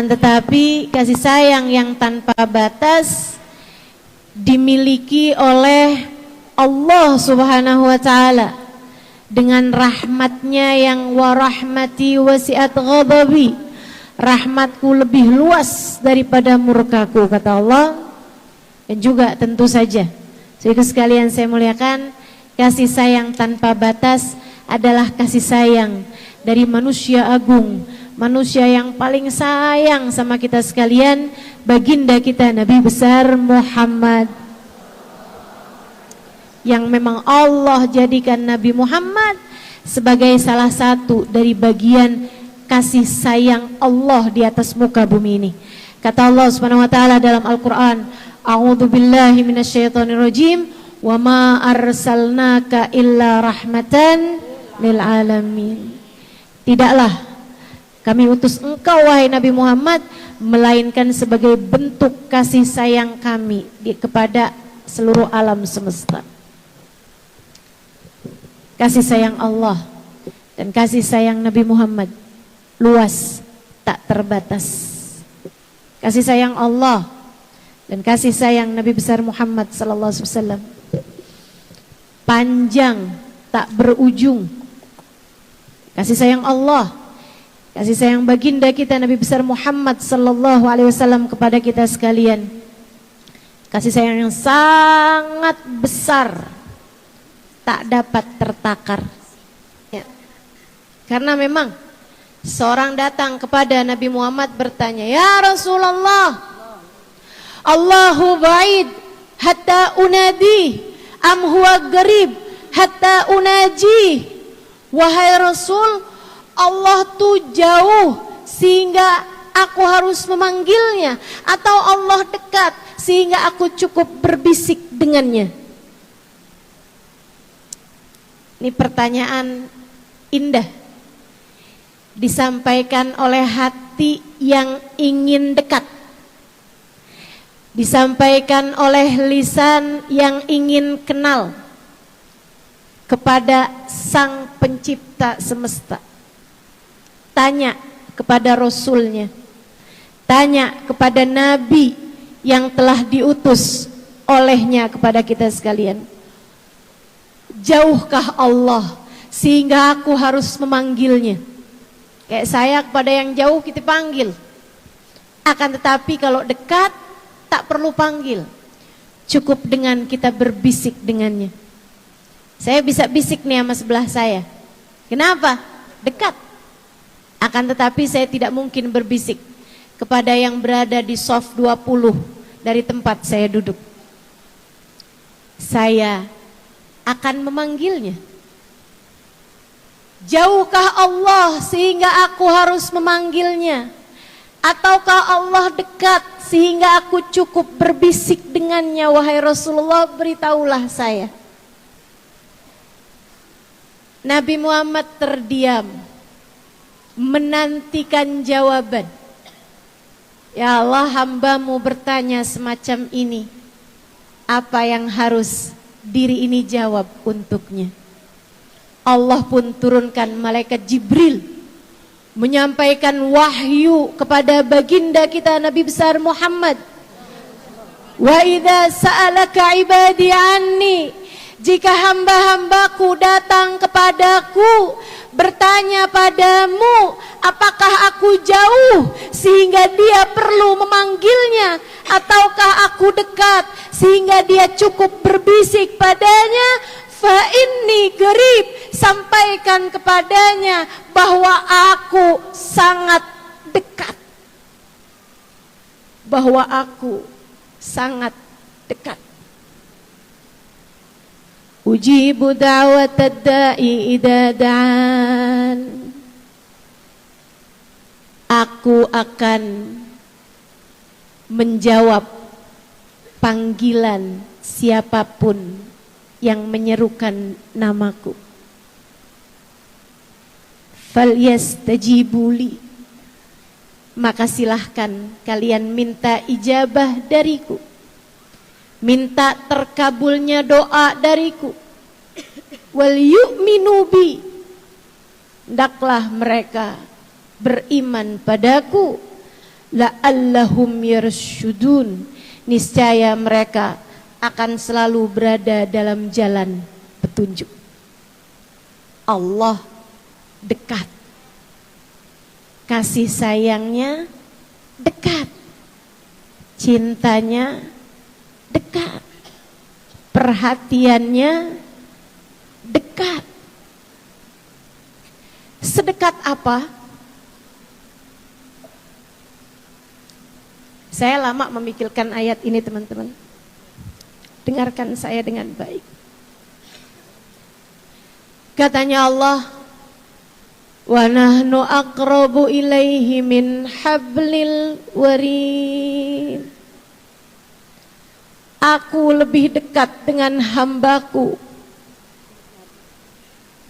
Akan tetapi kasih sayang yang tanpa batas dimiliki oleh Allah Subhanahu wa ta'ala dengan rahmatnya yang wa rahmati wasi'at ghadabi, rahmatku lebih luas daripada murkaku, kata Allah. Dan juga tentu saja, saudara sekalian saya muliakan, kasih sayang tanpa batas adalah kasih sayang dari manusia agung, manusia yang paling sayang sama kita sekalian, baginda kita Nabi besar Muhammad, yang memang Allah jadikan Nabi Muhammad sebagai salah satu dari bagian kasih sayang Allah di atas muka bumi ini. Kata Allah Subhanahu wa taala dalam Al-Qur'an, a'udzu billahi minasyaitonir rajim, wa ma arsalnaka illa rahmatan lil alamin. Tidaklah kami utus engkau wahai Nabi Muhammad melainkan sebagai bentuk kasih sayang kami kepada seluruh alam semesta. Kasih sayang Allah dan kasih sayang Nabi Muhammad luas, tak terbatas. Kasih sayang Allah dan kasih sayang Nabi besar Muhammad sallallahu alaihi wasallam panjang, tak berujung. Kasih sayang Allah, kasih sayang baginda kita Nabi besar Muhammad sallallahu alaihi wasallam kepada kita sekalian, kasih sayang yang sangat besar, tak dapat tertakar ya. Karena memang seorang datang kepada Nabi Muhammad bertanya, ya Rasulullah, Allahu ba'id hatta unadi am huwa garib hatta unaji. Wahai Rasul, Allah tuh jauh sehingga aku harus memanggilnya, atau Allah dekat sehingga aku cukup berbisik dengannya? Ini pertanyaan indah disampaikan oleh hati yang ingin dekat, disampaikan oleh lisan yang ingin kenal kepada Sang Pencipta semesta. Tanya kepada Rasulnya, tanya kepada Nabi yang telah diutus olehnya kepada kita sekalian. Jauhkah Allah sehingga aku harus memanggilnya? Kayak saya kepada yang jauh kita panggil, akan tetapi kalau dekat tak perlu panggil, cukup dengan kita berbisik dengannya. Saya bisa bisik nih sama sebelah saya. Kenapa? Dekat. Akan tetapi saya tidak mungkin berbisik kepada yang berada di soft 20 dari tempat saya duduk. Saya akan memanggilnya. Jauhkah Allah sehingga aku harus memanggilnya? Ataukah Allah dekat sehingga aku cukup berbisik dengannya? Wahai Rasulullah, beritahulah saya. Nabi Muhammad terdiam, menantikan jawaban. Ya Allah, hambamu bertanya semacam ini, apa yang harus diri ini jawab untuknya? Allah pun turunkan malaikat Jibril menyampaikan wahyu kepada baginda kita Nabi besar Muhammad. Wa idza sa'alaka ibadi anni, jika hamba-hambaku datang kepadaku bertanya padamu, apakah aku jauh sehingga dia perlu memanggilnya, ataukah aku dekat sehingga dia cukup berbisik padanya? Fa inni qarib, sampaikan kepadanya bahwa aku sangat dekat, bahwa aku sangat dekat. Ujibu da'watad da'i idza da'an, aku akan menjawab panggilan siapapun yang menyerukan namaku. Falyastajibuli, maka silahkan kalian minta ijabah dariku, minta terkabulnya doa dariku. Wal yu'minu bi, hendaklah mereka beriman padaku. la'allahum yarsyudun, niscaya mereka akan selalu berada dalam jalan petunjuk. Allah dekat, kasih sayangnya dekat, cintanya dekat, perhatiannya dekat. Sedekat apa? Saya lama memikirkan ayat ini, teman-teman. Dengarkan saya dengan baik. Katanya Allah, wa nahnu aqrabu ilaihi min hablil warid. Aku lebih dekat dengan hambaku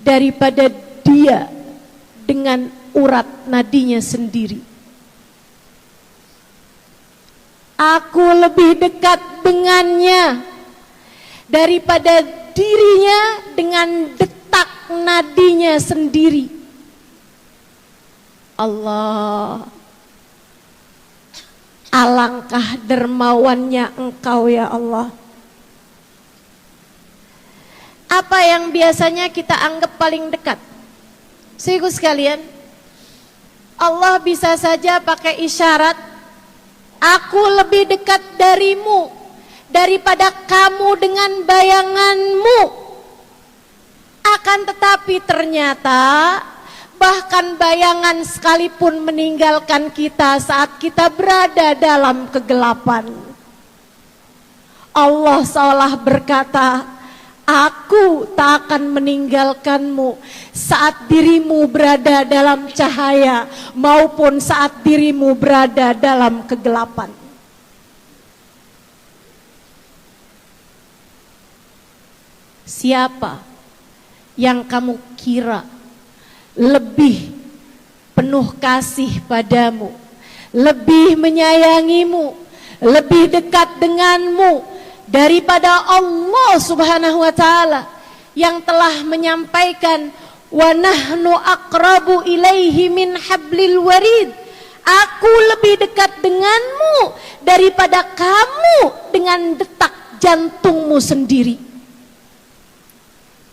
daripada dia dengan urat nadinya sendiri. Aku lebih dekat dengannya daripada dirinya dengan detak nadinya sendiri. Allah, alangkah dermawannya Engkau ya Allah. Apa yang biasanya kita anggap paling dekat? Saudaraku sekalian, Allah bisa saja pakai isyarat, aku lebih dekat darimu daripada kamu dengan bayanganmu. Akan tetapi ternyata bahkan bayangan sekalipun meninggalkan kita saat kita berada dalam kegelapan. Allah seolah berkata, aku tak akan meninggalkanmu saat dirimu berada dalam cahaya maupun saat dirimu berada dalam kegelapan. Siapa yang kamu kira lebih penuh kasih padamu, lebih menyayangimu, lebih dekat denganmu daripada Allah Subhanahu wa taala yang telah menyampaikan wa nahnu aqrabu ilaihi min hablil warid. Aku lebih dekat denganmu daripada kamu dengan detak jantungmu sendiri,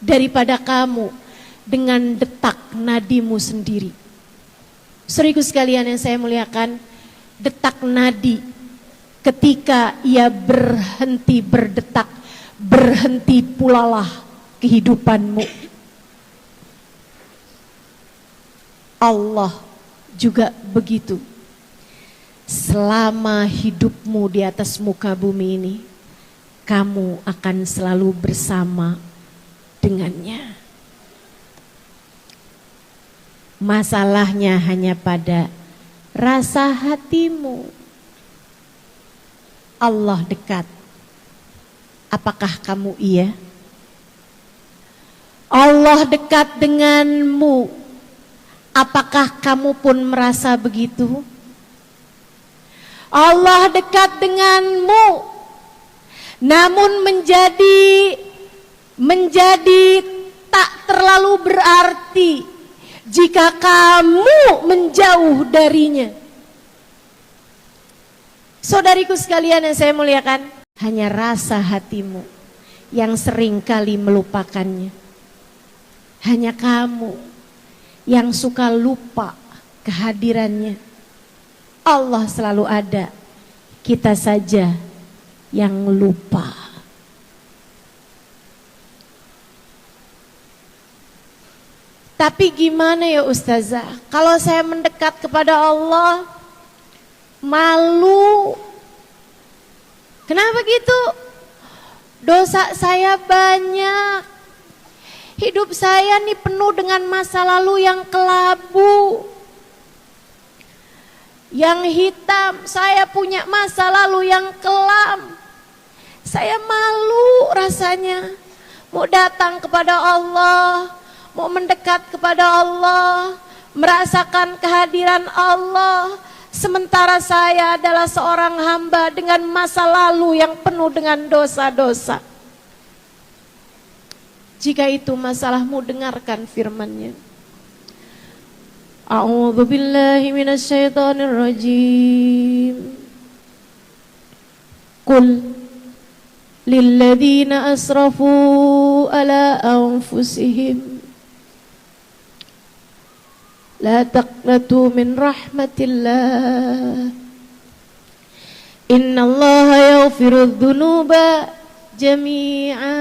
daripada kamu dengan detak nadimu sendiri. Saudaraku sekalian yang saya muliakan, detak nadi ketika ia berhenti berdetak, berhenti pulalah kehidupanmu. Allah juga begitu. Selama hidupmu di atas muka bumi ini, kamu akan selalu bersama dengannya. Masalahnya hanya pada rasa hatimu. Allah dekat. Apakah kamu iya? Allah dekat denganmu. Apakah kamu pun merasa begitu? Allah dekat denganmu, namun menjadi tak terlalu berarti jika kamu menjauh darinya. Saudariku sekalian yang saya muliakan, hanya rasa hatimu yang sering kali melupakannya. Hanya kamu yang suka lupa kehadirannya. Allah selalu ada, kita saja yang lupa. Tapi gimana ya Ustazah, kalau saya mendekat kepada Allah malu. Kenapa gitu? Dosa saya banyak. Hidup saya nih penuh dengan masa lalu yang kelabu, yang hitam. Saya punya masa lalu yang kelam. Saya malu rasanya mau datang kepada Allah, mau mendekat kepada Allah, merasakan kehadiran Allah, sementara saya adalah seorang hamba dengan masa lalu yang penuh dengan dosa-dosa. Jika itu masalahmu, dengarkan firman-Nya. A'udzu billahi minasyaitonir rajim. Qul lilladzina asrafu ala anfusihim la taqnatu min rahmatillah. Innallaha yaghfirudz dzunuba jami'a.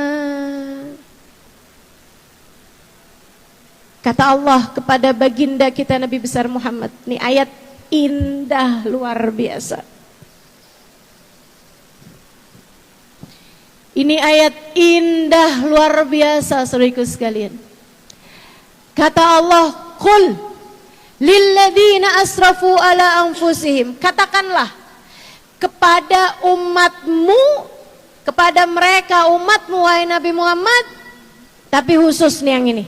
Kata Allah kepada baginda kita Nabi besar Muhammad. Ini ayat indah luar biasa. Ini ayat indah luar biasa saudaraku sekalian. Kata Allah, "Qul lilladzina asrafu ala anfusihim." Katakanlah kepada umatmu, kepada mereka umatmu wahai Nabi Muhammad, tapi khusus nih yang ini.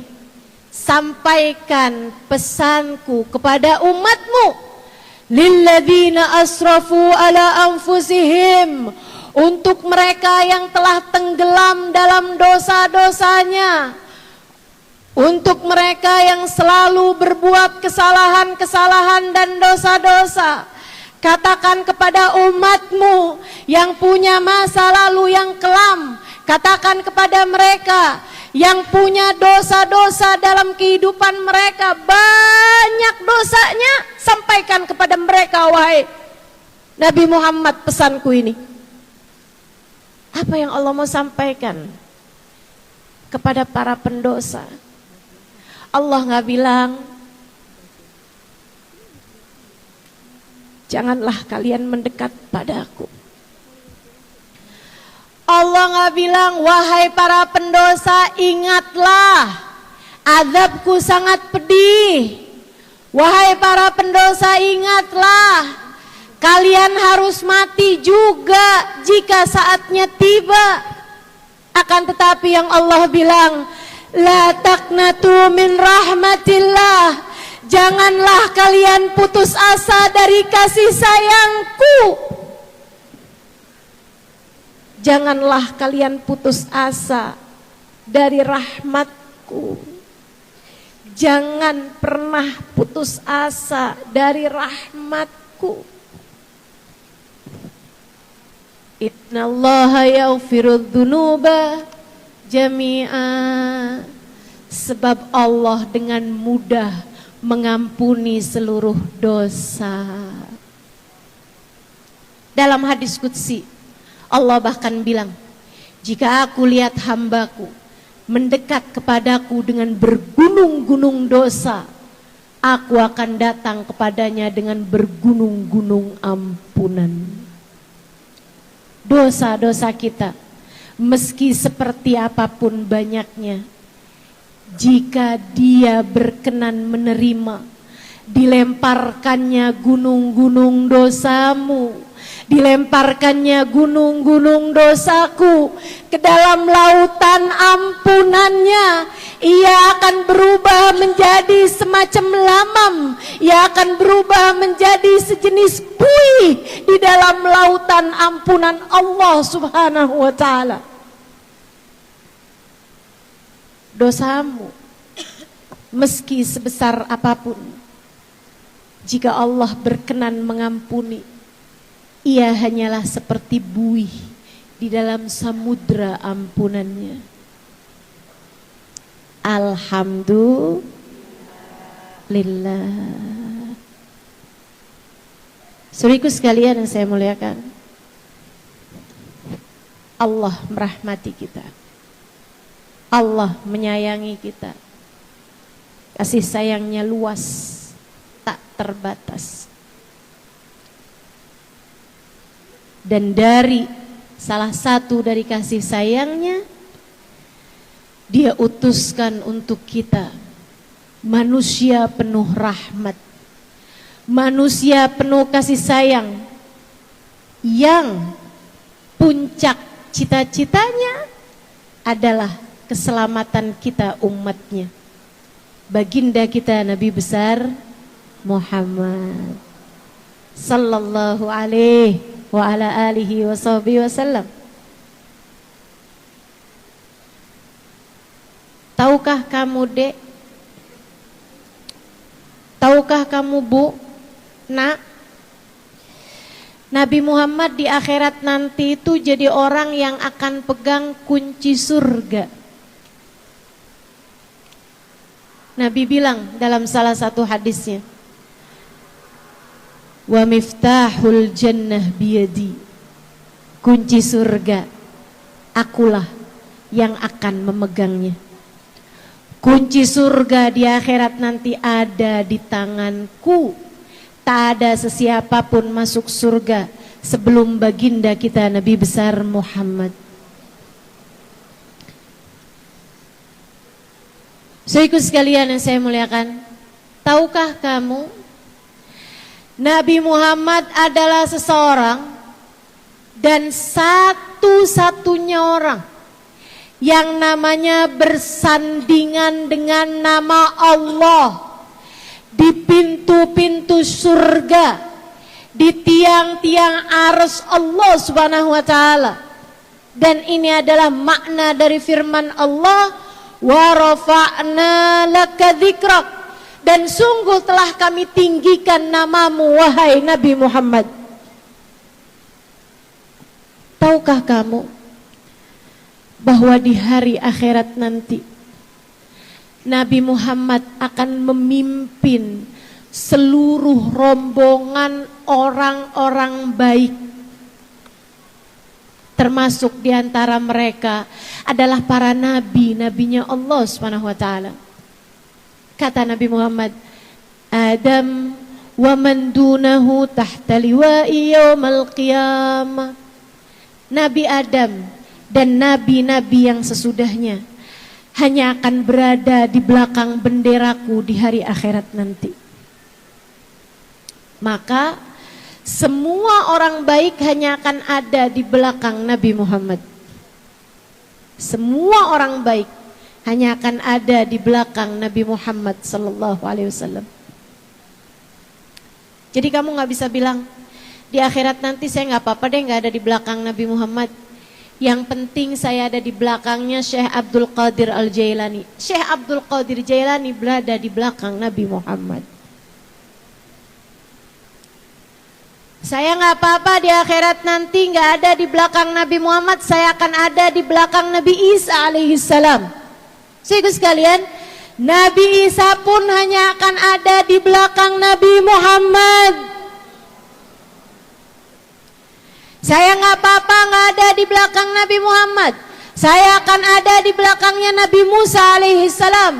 Sampaikan pesanku kepada umatmu, lilladzina asrafu ala anfusihim, untuk mereka yang telah tenggelam dalam dosa-dosanya, untuk mereka yang selalu berbuat kesalahan-kesalahan dan dosa-dosa. Katakan kepada umatmu yang punya masa lalu yang kelam, katakan kepada mereka yang punya dosa-dosa dalam kehidupan mereka, banyak dosanya, sampaikan kepada mereka wahai Nabi Muhammad pesanku ini. Apa yang Allah mau sampaikan kepada para pendosa? Allah nggak bilang, janganlah kalian mendekat padaku. Allah nggak bilang, wahai para pendosa, ingatlah azabku sangat pedih. Wahai para pendosa, ingatlah kalian harus mati juga jika saatnya tiba. Akan tetapi yang Allah bilang, la taqnatu min rahmatillah, janganlah kalian putus asa dari kasih sayangku. Janganlah kalian putus asa dari rahmatku. Jangan pernah putus asa dari rahmatku. Innallaha yaghfirudz dzunuba jami'a. Sebab Allah dengan mudah mengampuni seluruh dosa. Dalam hadis qudsi Allah bahkan bilang, jika aku lihat hambaku mendekat kepadaku dengan bergunung-gunung dosa, aku akan datang kepadanya dengan bergunung-gunung ampunan. Dosa-dosa kita, meski seperti apapun banyaknya, jika Dia berkenan menerima, dilemparkannya gunung-gunung dosamu, dilemparkannya gunung-gunung dosaku ke dalam lautan ampunannya, ia akan berubah menjadi semacam lamam, ia akan berubah menjadi sejenis buih di dalam lautan ampunan Allah Subhanahu wa ta'ala. Dosamu meski sebesar apapun, jika Allah berkenan mengampuni, ia hanyalah seperti buih di dalam samudra ampunannya. Alhamdulillah. Saudaraku sekalian yang saya muliakan, Allah merahmati kita, Allah menyayangi kita. Kasih sayangnya luas, tak terbatas. Dan dari salah satu dari kasih sayangnya, Dia utuskan untuk kita manusia penuh rahmat, manusia penuh kasih sayang, yang puncak cita-citanya adalah keselamatan kita umatnya. Baginda kita Nabi besar Muhammad sallallahu alaihi wa ala alihi wa sahbihi wasallam. Tahukah kamu, Dek, Tahukah kamu Bu, Nak, Nabi Muhammad di akhirat nanti itu jadi orang yang akan pegang kunci surga. Nabi bilang dalam salah satu hadisnya, wa miftahul jannah biyadi, kunci surga akulah yang akan memegangnya. Kunci surga di akhirat nanti ada di tanganku. Tak ada sesiapapun masuk surga sebelum baginda kita Nabi besar Muhammad. Saudaraku sekalian yang saya muliakan, tahukah kamu Nabi Muhammad adalah seseorang dan satu-satunya orang yang namanya bersandingan dengan nama Allah di pintu-pintu surga, di tiang-tiang arsy Allah Subhanahu wa taala. Dan ini adalah makna dari firman Allah, wa rafa'na laka dzikrak, dan sungguh telah kami tinggikan namamu wahai Nabi Muhammad. Tahukah kamu bahwa di hari akhirat nanti Nabi Muhammad akan memimpin seluruh rombongan orang-orang baik, termasuk di antara mereka adalah para nabinya Allah Subhanahu wa taala. Kata Nabi Muhammad, Adam wa man dunahu tahta liwa'i yaumal qiyamah. Nabi Adam dan nabi-nabi yang sesudahnya hanya akan berada di belakang benderaku di hari akhirat nanti. Maka semua orang baik hanya akan ada di belakang Nabi Muhammad. Semua orang baik hanya akan ada di belakang Nabi Muhammad sallallahu alaihi wasallam. Jadi kamu gak bisa bilang di akhirat nanti saya gak apa-apa deh gak ada di belakang Nabi Muhammad. Yang penting saya ada di belakangnya Syekh Abdul Qadir Al-Jailani. Syekh Abdul Qadir Jailani berada di belakang Nabi Muhammad. Saya gak apa-apa di akhirat nanti gak ada di belakang Nabi Muhammad. Saya akan ada di belakang Nabi Isa alaihissalam. Saudara sekalian, Nabi Isa pun hanya akan ada di belakang Nabi Muhammad. Saya gak apa-apa gak ada di belakang Nabi Muhammad. Saya akan ada di belakangnya Nabi Musa alaihissalam.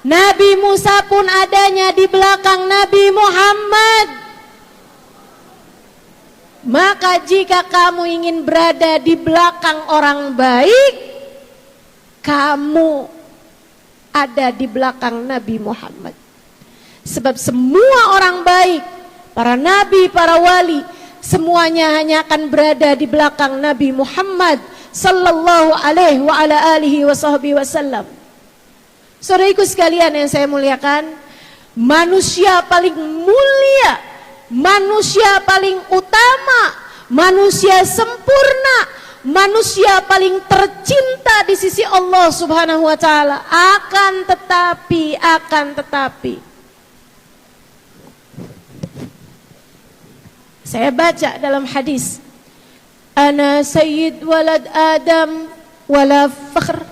Nabi Musa pun adanya di belakang Nabi Muhammad. Maka jika kamu ingin berada di belakang orang baik, kamu ada di belakang Nabi Muhammad. Sebab semua orang baik, para nabi, para wali, semuanya hanya akan berada di belakang Nabi Muhammad sallallahu alaihi wa ala alihi wasallam. Saudaraku sekalian yang saya muliakan, manusia paling mulia, manusia paling utama, manusia sempurna, manusia paling tercinta di sisi Allah Subhanahu wa taala. Akan tetapi saya baca dalam hadis, ana sayyid walad Adam wala fakhr.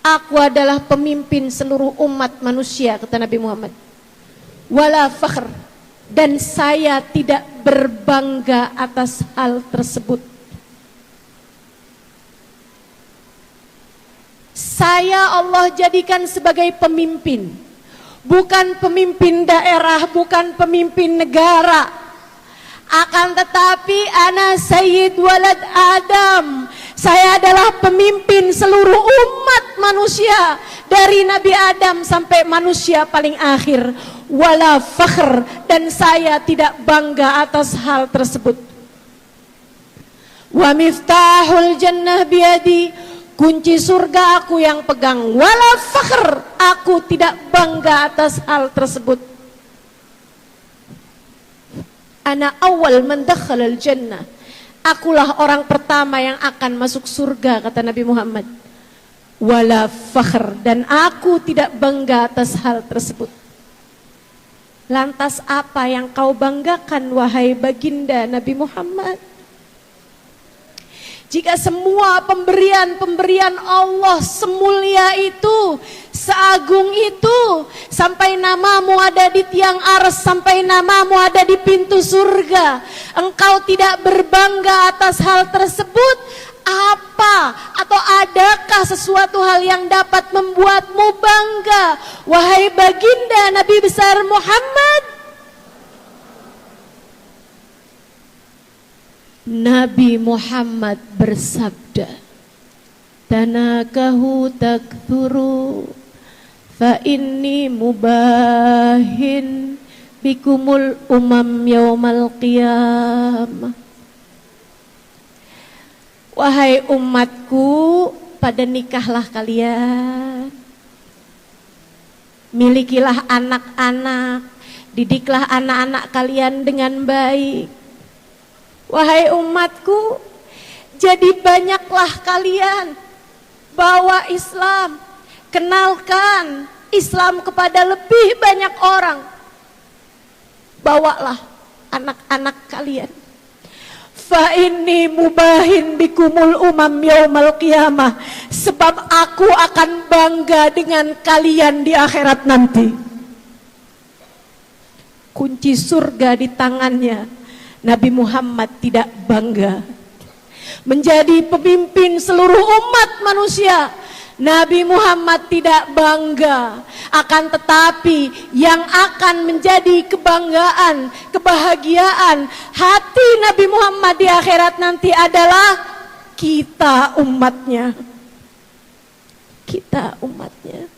Aku adalah pemimpin seluruh umat manusia, kata Nabi Muhammad. Wala fakhr, dan saya tidak berbangga atas hal tersebut. Saya Allah jadikan sebagai pemimpin, bukan pemimpin daerah, bukan pemimpin negara. Akan tetapi ana sayyid walad Adam, saya adalah pemimpin seluruh umat manusia, dari Nabi Adam sampai manusia paling akhir. Wala fakhr, dan saya tidak bangga atas hal tersebut. Wa miftahul jannah biyadi, kunci surga aku yang pegang. Wala fakhr, aku tidak bangga atas hal tersebut. Ana awal man dakhalal jannah, akulah orang pertama yang akan masuk surga, kata Nabi Muhammad. Wala fakhr, dan aku tidak bangga atas hal tersebut. Lantas apa yang kau banggakan wahai baginda Nabi Muhammad? Jika semua pemberian Allah semulia itu, seagung itu, sampai namamu ada di tiang arsy, sampai namamu ada di pintu surga, engkau tidak berbangga atas hal tersebut, apa atau adakah sesuatu hal yang dapat membuatmu bangga wahai baginda Nabi besar Muhammad? Nabi Muhammad bersabda, tanakahu takthuru fa inni mubahin bikumul umam yaumal qiyamah. Wahai umatku, pada nikahlah kalian, milikilah anak-anak, didiklah anak-anak kalian dengan baik. Wahai umatku, jadi banyaklah kalian bawa Islam, kenalkan Islam kepada lebih banyak orang. Bawalah anak-anak kalian. Fa inni mubahin bikumul umam yaumal qiyamah, sebab aku akan bangga dengan kalian di akhirat nanti. Kunci surga di tangannya. Nabi Muhammad tidak bangga menjadi pemimpin seluruh umat manusia. Nabi Muhammad tidak bangga, akan tetapi yang akan menjadi kebanggaan, kebahagiaan hati Nabi Muhammad di akhirat nanti adalah kita umatnya. Kita umatnya.